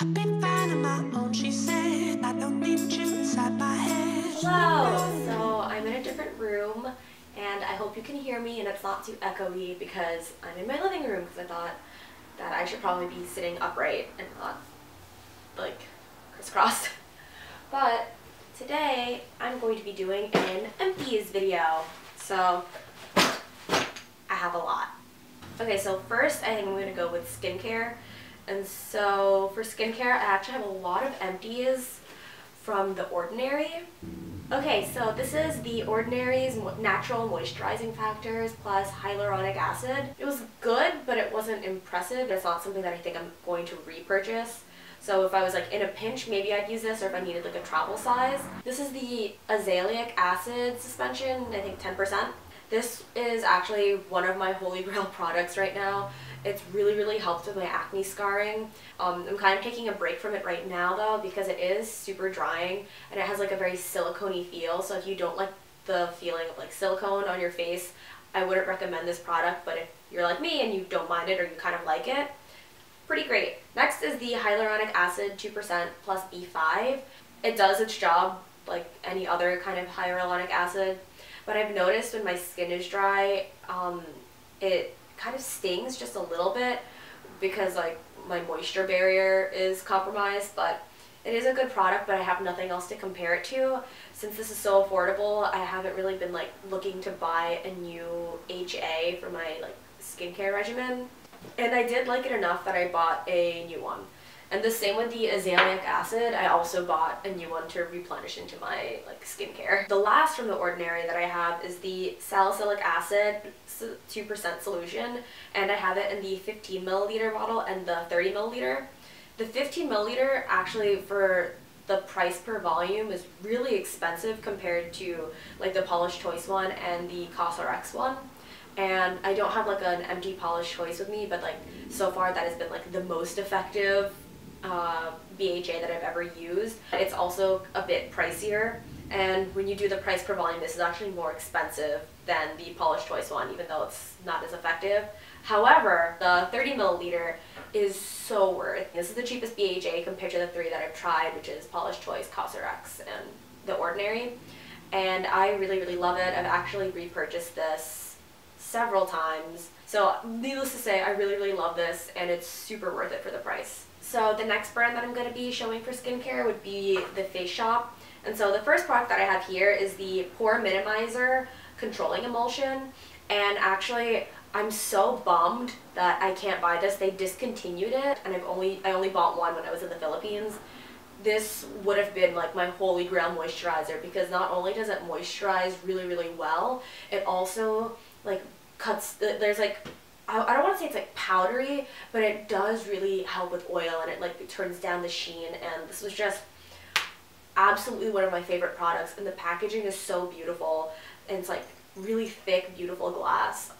I've been finding my own, she said. I don't need you inside my head. Hello! So I'm in a different room and I hope you can hear me and it's not too echoey because I'm in my living room because I thought that I should probably be sitting upright and not like crisscrossed. But today I'm going to be doing an empties video. So I have a lot. Okay, so first I think I'm going to go with skincare. And so for skincare, I actually have a lot of empties from The Ordinary. Okay, so this is The Ordinary's Natural Moisturizing Factors plus Hyaluronic Acid. It was good, but it wasn't impressive. It's not something that I think I'm going to repurchase. So if I was like in a pinch, maybe I'd use this, or if I needed like a travel size. This is the Azelaic Acid Suspension, I think 10%. This is actually one of my holy grail products right now. It's really helped with my acne scarring. I'm kind of taking a break from it right now though because it is super drying and it has like a very silicone-y feel. So if you don't like the feeling of like silicone on your face, I wouldn't recommend this product. But if you're like me and you don't mind it or you kind of like it, pretty great. Next is the Hyaluronic Acid 2% plus B5. It does its job like any other kind of hyaluronic acid. But I've noticed when my skin is dry, it kind of stings just a little bit because like my moisture barrier is compromised. But it is a good product, but I have nothing else to compare it to. Since this is so affordable, I haven't really been like looking to buy a new HA for my like skincare regimen. And I did like it enough that I bought a new one. And the same with the Azelaic Acid, I also bought a new one to replenish into my like skincare. The last from The Ordinary that I have is the Salicylic Acid 2% solution, and I have it in the 15 milliliter bottle and the 30 milliliter. The 15 milliliter actually for the price per volume is really expensive compared to like the Polish Choice one and the Cosrx one. And I don't have like an empty Polish Choice with me, but like so far that has been like the most effective BHA that I've ever used. It's also a bit pricier, and when you do the price per volume, this is actually more expensive than the Polish Choice one, even though it's not as effective. However, the 30 milliliter is so worth. This is the cheapest BHA compared to the three that I've tried, which is Polish Choice, Cosrx, and The Ordinary. And I really love it. I've actually repurchased this several times. So needless to say, I really love this, and it's super worth it for the price. So the next brand that I'm going to be showing for skincare would be The Face Shop. And so the first product that I have here is the Pore Minimizer Controlling Emulsion. And actually, I'm so bummed that I can't buy this. They discontinued it, and I only bought one when I was in the Philippines. This would have been like my holy grail moisturizer because not only does it moisturize really well, it also like cuts, there's like, I don't want to say it's like powdery, but it does really help with oil, and it turns down the sheen. And this was just absolutely one of my favorite products, and the packaging is so beautiful, and it's like really thick, beautiful glass.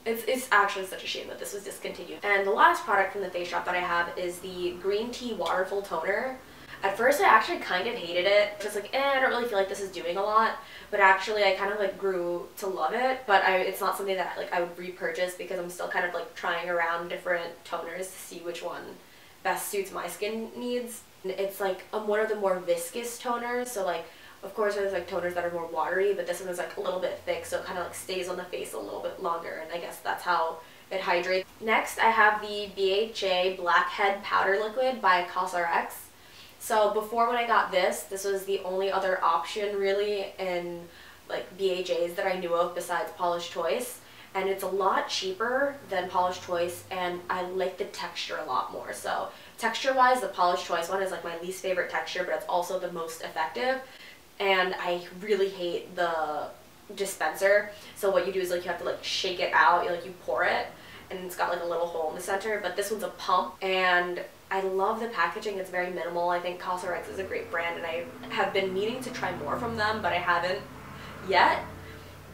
It's actually such a shame that this was discontinued. And the last product from The Face Shop that I have is the Green Tea Waterfull Toner. At first I actually kind of hated it, just like, I don't really feel like this is doing a lot, but actually I kind of like grew to love it. But it's not something that like I would repurchase because I'm still kind of like trying around different toners to see which one best suits my skin needs. And it's like one of the more viscous toners, so like of course there's like toners that are more watery, but this one is like a little bit thick, so it kind of like stays on the face a little bit longer, and I guess that's how it hydrates. Next I have the BHA Blackhead Powder Liquid by Cosrx. So before when I got this was the only other option really in like BHAs that I knew of besides Polish Choice. And it's a lot cheaper than Polish Choice, and I like the texture a lot more. So texture wise, the Polish Choice one is like my least favorite texture, but it's also the most effective. And I really hate the dispenser. So what you do is like you have to like shake it out, you pour it, and it's got like a little hole in the center. But this one's a pump, and I love the packaging. It's very minimal. I think Cosrx is a great brand, and I have been meaning to try more from them, but I haven't yet.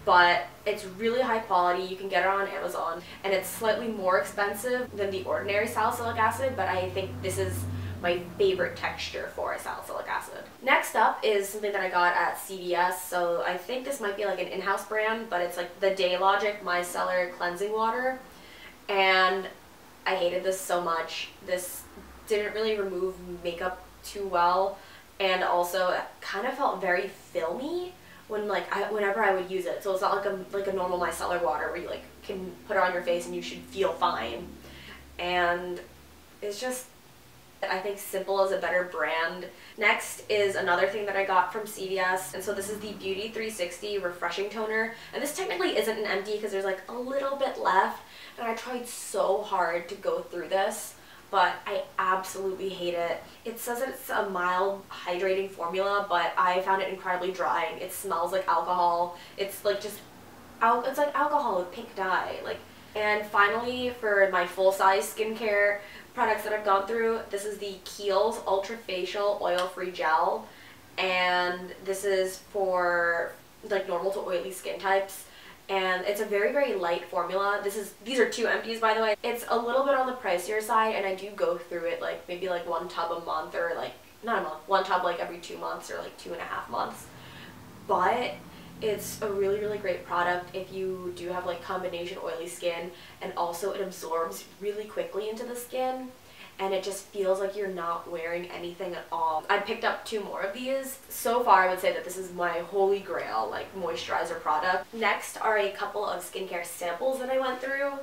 But it's really high quality. You can get it on Amazon, and it's slightly more expensive than the Ordinary Salicylic Acid, but I think this is my favorite texture for a salicylic acid. Next up is something that I got at CVS. So I think this might be like an in-house brand, but it's like the DayLogic Miceller Cleansing Water. And I hated this so much. This didn't really remove makeup too well, and also it kind of felt very filmy when whenever I would use it. So it's not like a normal micellar water where you like can put it on your face and you should feel fine. And it's just, I think Simple is a better brand. Next is another thing that I got from CVS, and so this is the Beauty 360 Refreshing Toner, and this technically isn't an empty because there's like a little bit left, and I tried so hard to go through this, but I absolutely hate it. It says that it's a mild hydrating formula, but I found it incredibly drying. It smells like alcohol. It's like just, it's like alcohol with pink dye. And finally, for my full-size skincare products that I've gone through, this is the Kiehl's Ultra Facial Oil-Free Gel, and this is for like normal to oily skin types, and it's a very, very light formula. These are 2 empties, by the way. It's a little bit on the pricier side, and I do go through it like maybe like 1 tub a month, or like not a month, 1 tub like every 2 months, or like 2.5 months. But it's a really, really great product if you do have like combination oily skin, and also it absorbs really quickly into the skin, and it just feels like you're not wearing anything at all. I picked up 2 more of these. So far I would say that this is my holy grail like moisturizer product. Next are a couple of skincare samples that I went through.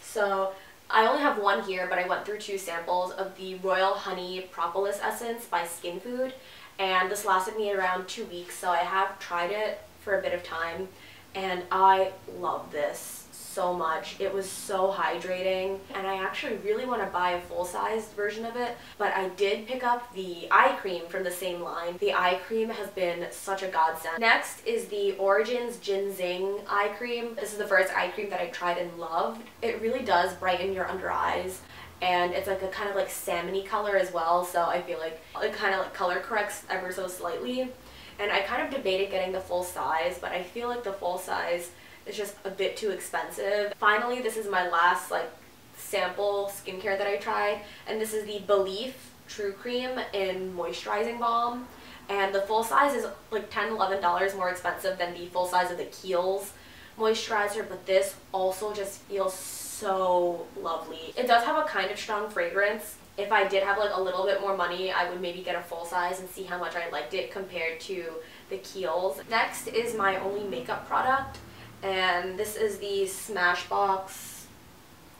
So I only have 1 here, but I went through 2 samples of the Royal Honey Propolis Essence by Skinfood, and this lasted me around 2 weeks, so I have tried it for a bit of time, and I love this so much. It was so hydrating, and I actually really want to buy a full-size version of it, but I did pick up the eye cream from the same line. The eye cream has been such a godsend. Next is the Origins GinZing eye cream. This is the first eye cream that I tried and loved. It really does brighten your under eyes, and it's like a kind of like salmony color as well, so I feel like it kind of like color corrects ever so slightly. And I kind of debated getting the full size, but I feel like the full size is just a bit too expensive. Finally, this is my last like sample skincare that I tried, and this is the Belief True Cream in Moisturizing Balm. And the full size is like $10–11 more expensive than the full size of the Kiehl's moisturizer, but this also just feels so lovely. It does have a kind of strong fragrance. If I did have like a little bit more money, I would maybe get a full size and see how much I liked it compared to the Kiehl's. Next is my only makeup product, and this is the Smashbox.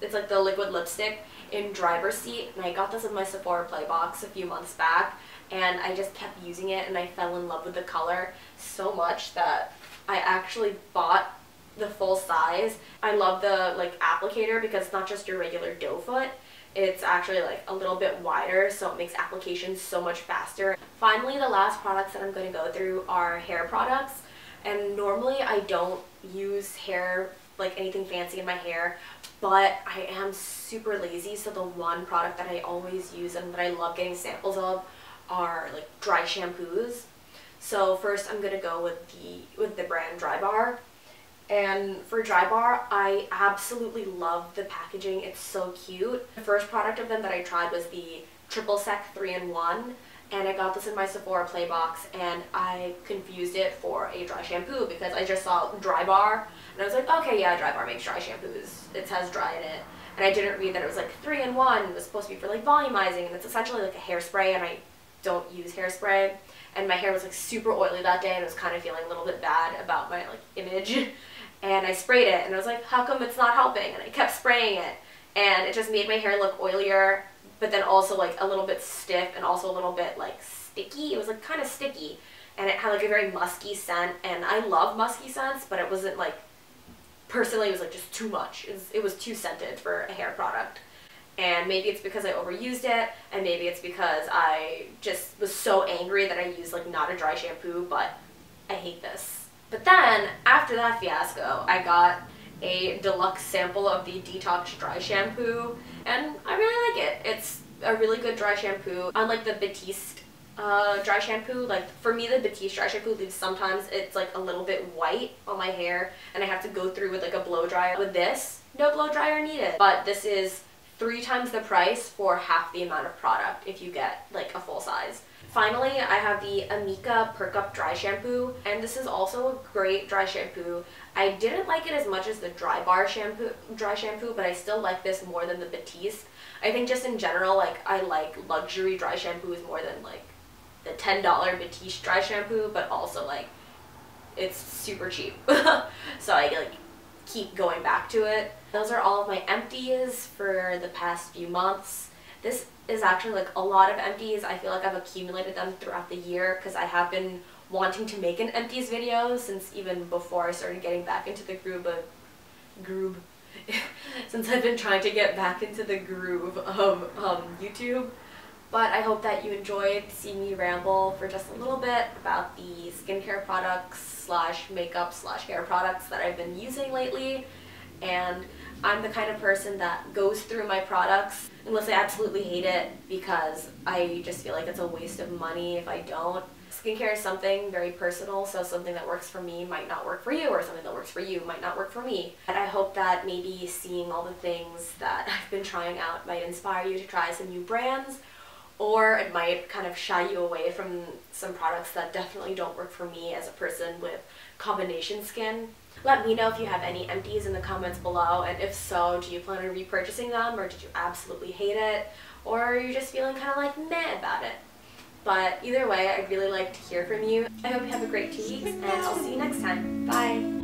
It's like the liquid lipstick in Driver's Seat, and I got this in my Sephora Play box a few months back, and I just kept using it, and I fell in love with the color so much that I actually bought the full size. I love the like applicator because it's not just your regular doe foot. It's actually like a little bit wider, so it makes application so much faster. Finally, the last products that I'm going to go through are hair products, and normally I don't use hair, like anything fancy in my hair, but I am super lazy, so the one product that I always use and that I love getting samples of are like dry shampoos. So first I'm going to go with the brand Dry Bar. And for Dry Bar, I absolutely love the packaging. It's so cute. The first product of them that I tried was the Triple Sec 3-in-1, and I got this in my Sephora Play box, and I confused it for a dry shampoo because I just saw Dry Bar, and I was like, okay, yeah, Dry Bar makes dry shampoos. It has dry in it. And I didn't read that it was like 3-in-1. It was supposed to be for like volumizing, and it's essentially like a hairspray, and I don't use hairspray. And my hair was like super oily that day, and I was kind of feeling a little bit bad about my like image. And I sprayed it, and I was like, how come it's not helping? And I kept spraying it, and it just made my hair look oilier, but then also like a little bit stiff and also a little bit like sticky. It was like kind of sticky, and it had like a very musky scent, and I love musky scents, but it wasn't like, personally it was like just too much. It was too scented for a hair product. And maybe it's because I overused it, and maybe it's because I just was so angry that I used like not a dry shampoo, but I hate this. But then, after that fiasco, I got a deluxe sample of the Detox Dry Shampoo, and I really like it. It's a really good dry shampoo. Unlike the Batiste dry shampoo, like for me the Batiste dry shampoo leaves sometimes it's like a little bit white on my hair, and I have to go through with like a blow dryer. With this, no blow dryer needed. But this is 3 times the price for half the amount of product if you get like a full size. Finally, I have the Amika Perk Up Dry Shampoo, and this is also a great dry shampoo. I didn't like it as much as the dry shampoo, but I still like this more than the Batiste. I think just in general, like, I like luxury dry shampoos more than like the $10 Batiste dry shampoo, but also like it's super cheap. So I like keep going back to it. Those are all of my empties for the past few months. This is actually like a lot of empties. I feel like I've accumulated them throughout the year because I have been wanting to make an empties video since even before I started getting back into the groove since I've been trying to get back into the groove of YouTube. But I hope that you enjoyed seeing me ramble for just a little bit about the skincare products slash makeup slash hair products that I've been using lately. And I'm the kind of person that goes through my products unless I absolutely hate it, because I just feel like it's a waste of money if I don't. Skincare is something very personal, so something that works for me might not work for you, or something that works for you might not work for me. And I hope that maybe seeing all the things that I've been trying out might inspire you to try some new brands, or it might kind of shy you away from some products that definitely don't work for me as a person with combination skin. Let me know if you have any empties in the comments below, and if so, do you plan on repurchasing them, or did you absolutely hate it, or are you just feeling kind of like meh about it? But either way, I'd really like to hear from you. I hope you have a great 2 weeks, and I'll see you next time. Bye!